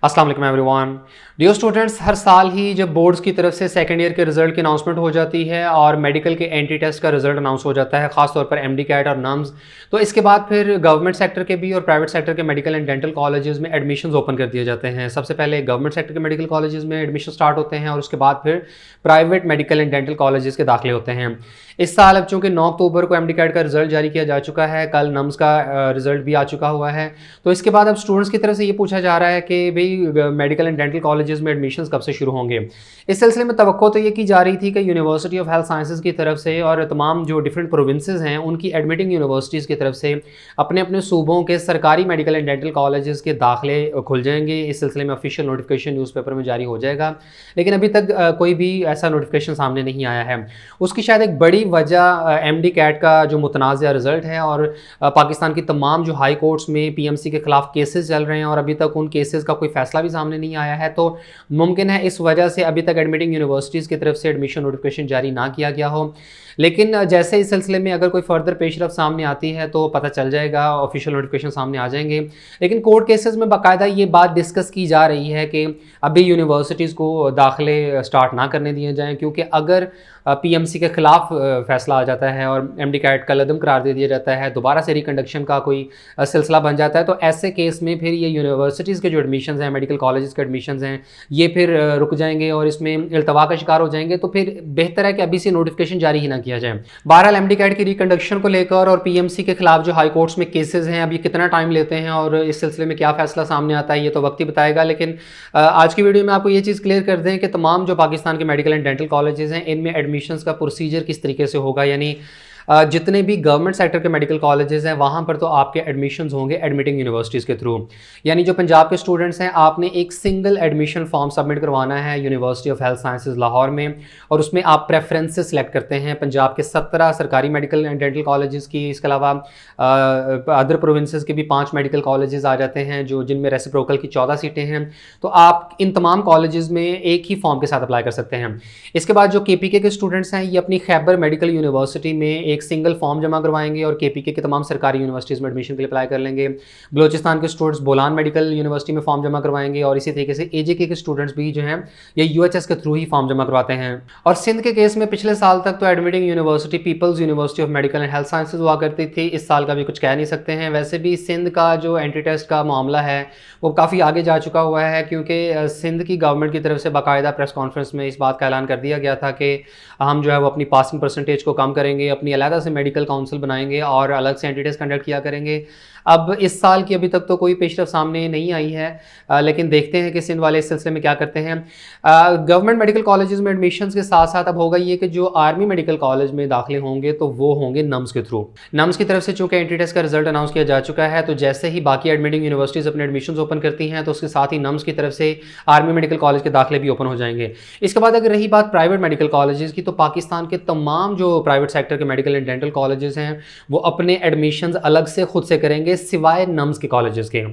अस्सलाम वालेकुम everyone. Dear students, हर साल ही जब बोर्ड्स की तरफ से सेकेंड ईयर के रिजल्ट की अनाउंसमेंट हो जाती है और मेडिकल के एंट्री टेस्ट का रिजल्ट अनाउंस हो जाता है, खासतौर पर एमडी कैट और नम्स, तो इसके बाद फिर गवर्नमेंट सेक्टर के भी और प्राइवेट सेक्टर के मेडिकल एंड डेंटल कॉलेजेस में एडमिशन्स ओपन कर दिए जाते हैं। सबसे पहले गवर्नमेंट सेक्टर के मेडिकल कॉलेजेस में एडमिशन स्टार्ट होते हैं और उसके बाद फिर private medical and dental colleges के दाखिले होते हैं। इस साल अब चूँकि 9 अक्टूबर को एमडी कैट का रिजल्ट जारी किया जा चुका है, कल नम्स का रिजल्ट भी आ चुका हुआ है, तो इसके बाद अब स्टूडेंट्स की तरफ से ये पूछा जा रहा है कि भाई मेडिकल एंड डेंटल कॉलेजेस में एडमिशन्स कब से शुरू होंगे। इस सिलसिले में तवक्को तो ये की जा रही थी कि यूनिवर्सिटी ऑफ हेल्थ साइंसेज की तरफ से और तमाम जो डिफरेंट प्रोविंसेस हैं उनकी एडमिटिंग यूनिवर्सिटीज़ की तरफ से अपने अपने सूबों के सरकारी मेडिकल एंड डेंटल कॉलेजेस के दाखिले खुल जाएंगे। इस सिलसिले में ऑफिशियल नोटिफिकेशन न्यूज़पेपर में जारी हो जाएगा, लेकिन अभी तक कोई भी ऐसा नोटिफिकेशन सामने नहीं आया है। उसकी शायद एक बड़ी वजह एमडी कैट का जो मुतनाज़ा रिजल्ट है और पाकिस्तान की तमाम जो हाई कोर्ट्स में पीएमसी के खिलाफ केसेस चल रहे हैं और अभी तक उन केसेस का कोई फैसला भी सामने नहीं आया है, तो मुमकिन है इस वजह से अभी तक एडमिटिंग यूनिवर्सिटीज़ की तरफ से एडमिशन नोटिफिकेशन जारी ना किया गया हो। लेकिन जैसे इस सिलसिले में अगर कोई फर्दर पेशरफ्त सामने आती है तो पता चल जाएगा, ऑफिशियल नोटिफिकेशन सामने आ जाएंगे। लेकिन कोर्ट केसेस में बाकायदा ये बात डिस्कस की जा रही है कि अभी यूनिवर्सिटीज़ को दाखिले स्टार्ट ना करने दिए जाएँ, क्योंकि अगर पीएमसी के ख़िलाफ़ फैसला आ जाता है और एमडी कैट का लदम करार दे दिया जाता है, दोबारा से रिकंडक्शन का कोई सिलसिला बन जाता है, तो ऐसे केस में फिर ये यूनिवर्सिटीज़ के जो एडमिशन्स हैं, मेडिकल कॉलेजेस के एडमिशन्स हैं, ये फिर रुक जाएंगे और इसमें इल्तवा का शिकार हो जाएंगे। तो फिर बेहतर है कि अभी से नोटिफिकेशन जारी ही ना किया जाए। बहरहाल एमडी कैट की रिकंडक्शन को लेकर और पीएमसी के खिलाफ जो हाई कोर्ट्स में केसेस हैं, अभी कितना टाइम लेते हैं और इस सिलसिले में क्या फैसला सामने आता है, ये तो वक्त ही बताएगा। लेकिन आज की वीडियो में आपको ये चीज़ क्लियर कर दें कि तमाम जो पाकिस्तान के मेडिकल एंड डेंटल कॉलेजेस हैं, इनमें एडमिशन्स का प्रोसीजर किस तरीके से होगा। यानी जितने भी गवर्नमेंट सेक्टर के मेडिकल कॉलेजेस हैं वहाँ पर तो आपके एडमिशन्स होंगे एडमिटिंग यूनिवर्सिटीज़ के थ्रू। यानी जो पंजाब के स्टूडेंट्स हैं, आपने एक सिंगल एडमिशन फॉर्म सबमिट करवाना है university of health sciences Lahore में, और उसमें आप प्रेफरेंसेस सेलेक्ट करते हैं पंजाब के 17 सरकारी मेडिकल एंड डेंटल कॉलेजेस की। इसके अलावा अदर प्रोविंसेस के भी 5 मेडिकल कॉलेजेस आ जाते हैं जो जिनमें रेसिप्रोकल की 14 सीटें हैं। तो आप इन तमाम कॉलेजेस में एक ही फॉर्म के साथ अप्लाई कर सकते हैं। इसके बाद जो केपीके के स्टूडेंट्स हैं, ये अपनी खैबर मेडिकल यूनिवर्सिटी में एक सिंगल फॉर्म जमा करवाएंगे और केपीके के तमाम सरकारी यूनिवर्सिटीज़ में एडमिशन के लिए अप्लाई कर लेंगे। बलोचिस्तान के स्टूडेंट्स बोलान मेडिकल यूनिवर्सिटी में फॉर्म जमा करवाएंगे और इसी तरीके से एजेके के स्टूडेंट्स भी जो हैं ये यूएचएस के थ्रू ही फॉर्म जमा करवाते हैं। और सिंध के केस में पिछले साल तक तो admitting university peoples university of medical and health sciences हुआ करती थी। इस साल का भी कुछ कह नहीं सकते हैं। वैसे भी सिंध का जो एंट्री टेस्ट का मामला है वो काफ़ी आगे जा चुका हुआ है, क्योंकि सिंध की गवर्नमेंट की तरफ से बाकायदा प्रेस कॉन्फ्रेंस में इस बात का ऐलान कर दिया गया था कि हम जो है वो अपनी पासिंग परसेंटेज को कम करेंगे, अपनी अलग से मेडिकल काउंसिल बनाएंगे और अलग से एंट्री टेस्ट कंडक्ट किया करेंगे। अब इस साल की अभी तक तो कोई पेशरफ सामने नहीं आई है, लेकिन देखते हैं कि सिंध वाले इस सिलसिले में क्या करते हैं। गवर्नमेंट मेडिकल कॉलेजेस में एडमिशन्स के साथ साथ अब होगा ये कि जो आर्मी मेडिकल कॉलेज में दाखिले होंगे तो वो होंगे नम्स के थ्रू। नम्स की तरफ से चूंकि एंट्री टेस्ट का रिजल्ट अनाउंस किया जा चुका है, तो जैसे ही बाकी एडमिटिंग यूनिवर्सिटीज़ अपने एडमिशन्स ओपन करती हैं तो उसके साथ ही नम्स की तरफ से आर्मी मेडिकल कॉलेज के दाखिले भी ओपन हो जाएंगे। इसके बाद अगर रही बात प्राइवेट मेडिकल कॉलेजेस की, तो पाकिस्तान के तमाम जो प्राइवेट सेक्टर के मेडिकल एंड डेंटल कॉलेजेस हैं वो अपने एडमिशन्स अलग से खुद से करेंगे, सिवाय नम्स के कॉलेजेस के।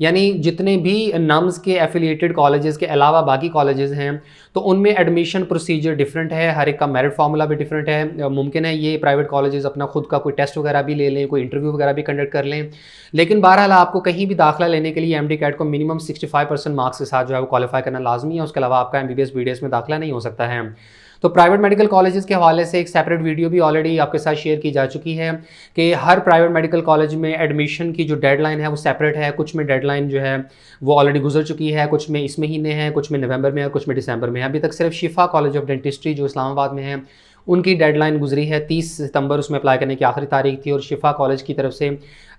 यानी जितने भी नम्स के एफिलिएटेड कॉलेजेस के अलावा बाकी कॉलेजेस हैं तो उनमें एडमिशन प्रोसीजर डिफरेंट है, हर एक का मेरिट फार्मूला भी डिफरेंट है। मुमकिन है ये प्राइवेट कॉलेजेस अपना खुद का कोई टेस्ट वगैरह भी ले लें, कोई इंटरव्यू वगैरह भी कंडक्ट कर लें, लेकिन बहरहाल आपको कहीं भी दाखिला लेने के लिए एमडी कैट को मिनिमम 65% मार्क्स के साथ जो है वो क्वालिफाई करना लाजमी है। उसके अलावा आपका एमबीबीएस बीडीएस में दाखिला नहीं हो सकता है। तो प्राइवेट मेडिकल कॉलेजेस के हवाले से एक सेपरेट वीडियो भी ऑलरेडी आपके साथ शेयर की जा चुकी है कि हर प्राइवेट मेडिकल कॉलेज में एडमिशन की जो डेडलाइन है वो सेपरेट है। कुछ में डेडलाइन जो है वो ऑलरेडी गुजर चुकी है, कुछ में इस महीने है, कुछ में नवंबर में है, कुछ में दिसंबर में है। अभी तक सिर्फ शिफा कॉलेज ऑफ डेंटिस्ट्री जो इस्लामाबाद में है उनकी डेडलाइन गुजरी है 30 सितंबर, उसमें अप्लाई करने की आखिरी तारीख थी, और शिफा कॉलेज की तरफ से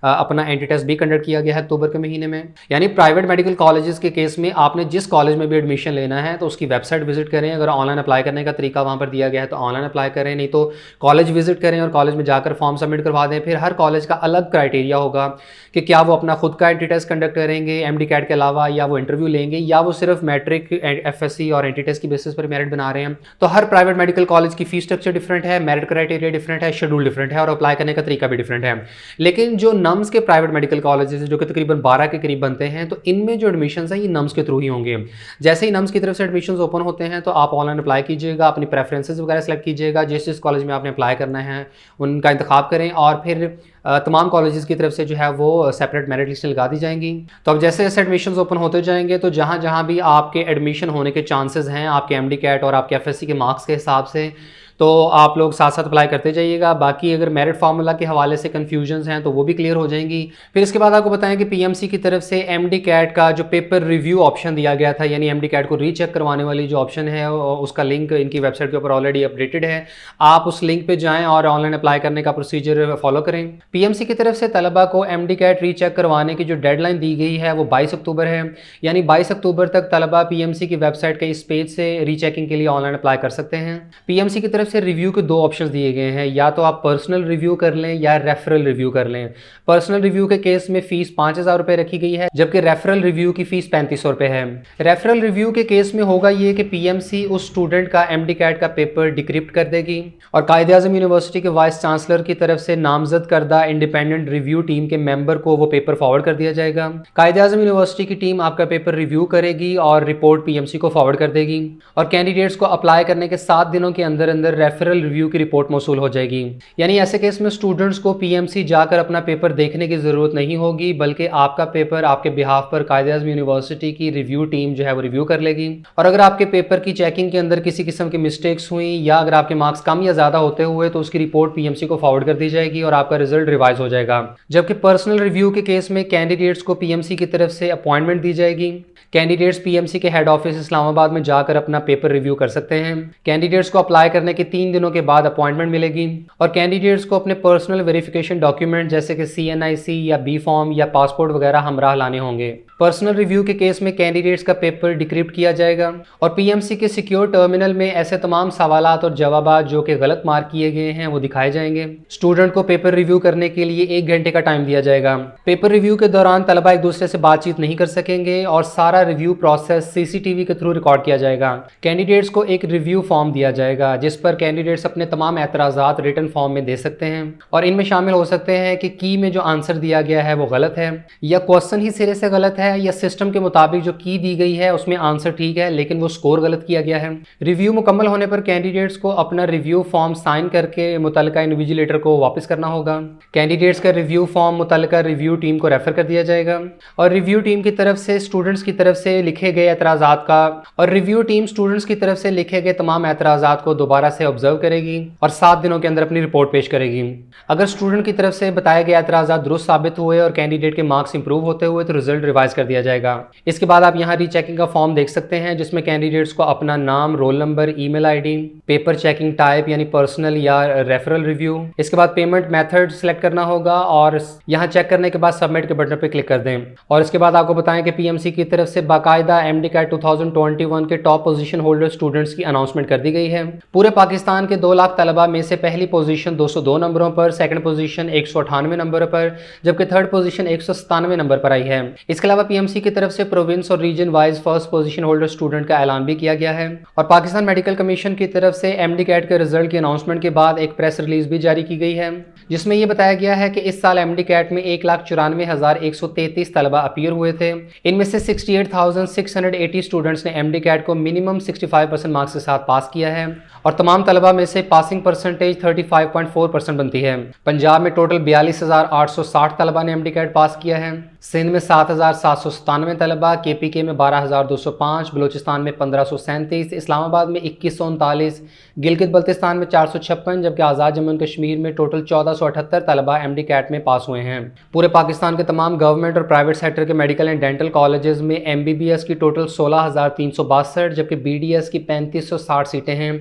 अपना एंट्री टेस्ट भी कंडक्ट किया गया है अक्टूबर के महीने में। यानी प्राइवेट मेडिकल कॉलेजेस के केस में आपने जिस कॉलेज में भी एडमिशन लेना है तो उसकी वेबसाइट विजिट करें। अगर ऑनलाइन अप्लाई करने का तरीका वहाँ पर दिया गया है तो ऑनलाइन अप्लाई करें, नहीं तो कॉलेज विजिट करें और कॉलेज में जाकर फॉर्म सबमिट करवा दें। फिर हर कॉलेज का अलग क्राइटेरिया होगा कि क्या वो अपना खुद का एंट्री टेस्ट कंडक्ट करेंगे एमडी कैट के अलावा, या वो इंटरव्यू लेंगे, या वो सिर्फ मैट्रिक एफएससी और एंट्री टेस्ट की बेसिस पर मेरिट बना रहे हैं। तो हर प्राइवेट मेडिकल कॉलेज की फीस स्ट्रक्चर डिफरेंट है, मेरिट क्राइटेरिया डिफरेंट है, शेड्यूल डिफरेंट है और अप्लाई करने का तरीका भी डिफरेंट है। लेकिन जो नम्स के प्राइवेट मेडिकल कॉलेजेस जो कि तकरीबन 12 के करीब बनते हैं, तो इनमें जो एडमिशन है ये नम्स के थ्रू ही होंगे। जैसे ही नम्स की तरफ से एडमिशन ओपन होते हैं तो आप ऑनलाइन अप्लाई कीजिएगा, अपनी प्रेफरेंसेस वगैरह सेलेक्ट कीजिएगा, जिस कॉलेज में आपने अप्लाई करना है उनका इंतखाब करें और फिर तमाम कॉलेजेस की तरफ से जो है वो सेपरेट मेरिट लिस्ट लगा दी जाएंगी। तो अब जैसे जैसे एडमिशन्स ओपन होते जाएंगे तो जहाँ जहाँ भी आपके एडमिशन होने के चांसेस हैं आपके एमडी कैट और आपके एफएससी के मार्क्स के हिसाब से, तो आप लोग साथ साथ अप्लाई करते जाइएगा। बाकी अगर मेरिट फार्मूला के हवाले से कन्फ्यूजन्स हैं तो वो भी क्लियर हो जाएंगी। फिर इसके बाद आपको बताएं कि पीएमसी की तरफ से एमडी कैट का जो पेपर रिव्यू ऑप्शन दिया गया था, यानी एमडी कैट को रीचेक करवाने वाली जो ऑप्शन है उसका लिंक इनकी वेबसाइट के ऊपर ऑलरेडी अपडेटेड है। आप उस लिंक पे जाएं और ऑनलाइन अप्लाई करने का प्रोसीजर फॉलो करें। पीएमसी की तरफ से तलबा को एमडी कैट रीचेक करवाने की जो डेडलाइन दी गई है वो 22 अक्टूबर है, यानी 22 अक्टूबर तक तलबा पीएमसी की वेबसाइट के इस पेज से रीचेकिंग के लिए ऑनलाइन अप्लाई कर सकते हैं। पीएमसी की तरफ से रिव्यू के 2 ऑप्शंस दिए गए हैं, या तो आप पर्सनल रिव्यू कर लें या रेफरल रिव्यू कर लें। पर्सनल रिव्यू के केस में फीस 5,000 रुपये रखी गई है, जबकि रेफरल रिव्यू की फीस 3500 रुपये है। रेफरल रिव्यू के केस में होगा ये कि पीएमसी उस स्टूडेंट का एमडी कैट का पेपर डिक्रिप्ट कर देगी और कायदे-आज़म यूनिवर्सिटी के वाइस चांसलर की तरफ से नामजद करदा इंडिपेंडेंट रिव्यू टीम के मेंबर को वो पेपर फॉरवर्ड कर दिया जाएगा। कायदे-आज़म यूनिवर्सिटी की टीम आपका पेपर रिव्यू करेगी और रिपोर्ट पीएमसी को फॉरवर्ड कर देगी और कैंडिडेट्स को अप्लाई करने के 7 दिनों के अंदर अंदर रेफरल रिव्यू की रिपोर्ट मौसूल हो जाएगी। यानी ऐसे केस में स्टूडेंट्स को पीएमसी जाकर अपना पेपर देखने की जरूरत नहीं होगी, बल्कि आपका पेपर आपके बिहाफ पर कायदे-आज़म यूनिवर्सिटी की रिव्यू टीम जो है वो रिव्यू कर लेगी। और अगर आपके पेपर की चेकिंग के अंदर किसी किस्म की मिस्टेक्स हुई या अगर आपके मार्क्स कम या ज्यादा होते हुए तो उसकी रिपोर्ट पीएमसी को फॉरवर्ड कर दी जाएगी और आपका रिजल्ट रिवाइज हो जाएगा। जबकि पर्सनल रिव्यू के केस में कैंडिडेट्स को पीएमसी की तरफ से अपॉइंटमेंट दी जाएगी। कैंडिडेट्स पीएमसी के हेड ऑफिस इस्लामाबाद में जाकर अपना पेपर रिव्यू कर सकते हैं। कैंडिडेट्स को अप्लाई करने के 3 दिनों के बाद अपॉइंटमेंट मिलेगी और कैंडिडेट्स को अपने पर्सनल वेरिफिकेशन डॉक्यूमेंट जैसे कि CNIC या बी फॉर्म या पासपोर्ट वगैरह हमराह लाने होंगे। पर्सनल रिव्यू के केस में कैंडिडेट्स का पेपर डिक्रिप्ट किया जाएगा और पीएमसी के सिक्योर टर्मिनल में ऐसे तमाम सवालात और जवाबात जो कि गलत मार्क किए गए हैं वो दिखाए जाएंगे। स्टूडेंट को पेपर रिव्यू करने के लिए 1 घंटे का टाइम दिया जाएगा। पेपर रिव्यू के दौरान तलबा एक दूसरे से बातचीत नहीं कर सकेंगे और सारा रिव्यू प्रोसेस CCTV के थ्रू रिकॉर्ड किया जाएगा। कैंडिडेट्स को एक रिव्यू फॉर्म दिया जाएगा जिस पर कैंडिडेट्स अपने तमाम एतराज़ात रिटन फॉर्म में दे सकते हैं और इनमें शामिल हो सकते हैं कि की में जो आंसर दिया गया है वो गलत है या क्वेश्चन ही सिरे से गलत है या सिस्टम के मुताबिक जो की दी गई है उसमें आंसर ठीक है लेकिन वो स्कोर गलत किया गया है। रिव्यू मुकम्मल होने पर कैंडिडेट्स को अपना रिव्यू फॉर्म साइन करके मुतल्लिका इन्विजिलेटर को वापस करना होगा। कैंडिडेट्स का रिव्यू फॉर्म मुतल्लिका रिव्यू टीम को रेफर कर दिया जाएगा और रिव्यू टीम की तरफ से स्टूडेंट्स की तरफ से लिखे गए एतराज़ात का और रिव्यू टीम स्टूडेंट्स की तरफ से लिखे गए तमाम एतराज़ात को दोबारा से ऑब्जर्व करेगी और 7 दिनों के अंदर अपनी रिपोर्ट पेश करेगी। अगर स्टूडेंट की तरफ से बताए गए एतराज़ात दुरुस्त साबित हुए और कैंडिडेट के मार्क्स इंप्रूव होते हुए तो रिजल्ट रिवाइज कर दिया जाएगा। इसके बाद आप यहाँ रीचेकिंग का फॉर्म देख सकते हैं जिसमें कैंडिडेट्स को अपना नाम, roll number, email ID, paper checking type यानी पर्सनल या रेफरल रिव्यू, इसके बाद पेमेंट मेथड सेलेक्ट करना होगा और यहाँ चेक करने के बाद सबमिट के बटन पर क्लिक कर दें। और इसके बाद आपको बताएं कि पीएमसी की तरफ से बाकायदा एमडी कैट 2021 के टॉप पोजीशन होल्डर स्टूडेंट्स की अनाउंसमेंट कर दी गई है। पूरे पाकिस्तान के 2 लाख तलबा में से पहली पोजीशन 202 नंबरों पर, सेकंड पोजीशन 198 नंबर पर, जबकि थर्ड पोजीशन 197 नंबर पर आई है। इसके अलावा पीएमसी की तरफ से प्रोविंस और region wise first position holder student का ऐलान भी किया गया है। और पाकिस्तान मेडिकल कमीशन की तरफ से एमडी कैट के रिजल्ट की अनाउंसमेंट के बाद एक प्रेस रिलीज भी जारी की गई है जिसमें यह बताया गया है कि इस साल एमडी कैट में 1,94,133 तलबा अपीयर हुए थे। इनमें से 68,680 स्टूडेंट्स ने एमडी कैट को मिनिमम 65% मार्क्स के साथ पास किया है और तमाम तलबा में से पासिंग परसेंटेज 35.4% बनती है। पंजाब में टोटल 42,860 तलबा ने एमडी कैट पास किया है, सिंध में 7,797 तलबा, KPK में 12,205, बलूचिस्तान में 1,537, इस्लामाबाद में 2,139, गिलगित बल्तिस्तान में 456, जबकि आज़ाद जम्मू एंड कश्मीर में टोटल 1,478 तलबा एमडी कैट में पास हुए हैं। पूरे पाकिस्तान के तमाम गवर्नमेंट और प्राइवेट सेक्टर के मेडिकल एंड डेंटल कॉलेजेस में MBBS की टोटल 16,362 जबकि BDS की 3,560 सीटें हैं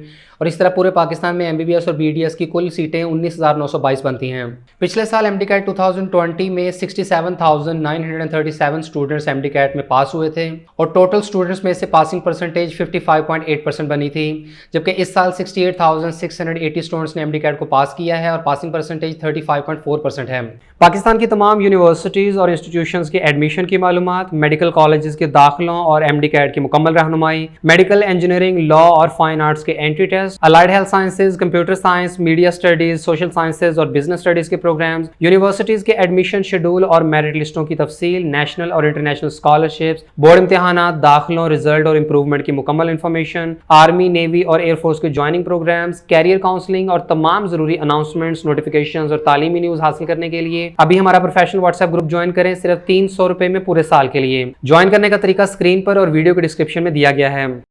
और इस तरह पूरे पाकिस्तान में MBBS और BDS की कुल सीटें 19,922 बनती हैं। पिछले साल एमडी कैट 2020 में 67,900 937 स्टूडेंट्स एमडी कैट में पास हुए थे और टोटल स्टूडेंट्स में से पासिंग परसेंटेज 55.8% बनी थी, जबकि इस साल 68,680 स्टूडेंट्स ने एमडी कैट को पास किया है और पासिंग परसेंटेज 35.4% है। पाकिस्तान की तमाम यूनिवर्सिटीज़ और इंस्टीट्यूशंस के एडमिशन की मालूमात, मेडिकल कॉलेजेस के दाखिलों और एमडी कैट की मुकम्मल रहनुमाई, मेडिकल इंजीनियरिंग, लॉ और फाइन आर्ट्स के entry test, allied health sciences, computer science, media studies, social sciences और बिजनेस स्टडीज के प्रोग्राम्स, यूनिवर्सिटीज़ के एडमिशन शेड्यूल और मेरिट लिस्टों की तफसील, नेशनल और इंटरनेशनल स्कॉलरशिप्स, बोर्ड इम्तहानात, दाखिलों, रिजल्ट और इंप्रूवमेंट की मुकम्मल इन्फॉर्मेशन, आर्मी, नेवी और एयरफोर्स के ज्वाइनिंग प्रोग्राम्स, कैरियर काउंसलिंग और तमाम जरूरी अनाउंसमेंट्स, नोटिफिकेशंस और तालीमी न्यूज़ हासिल करने के लिए अभी हमारा प्रोफेशनल व्हाट्सएप ग्रुप ज्वाइन करें, सिर्फ 300 रुपए में पूरे साल के लिए। ज्वाइन करने का तरीका स्क्रीन पर और वीडियो के डिस्क्रिप्शन में दिया गया है।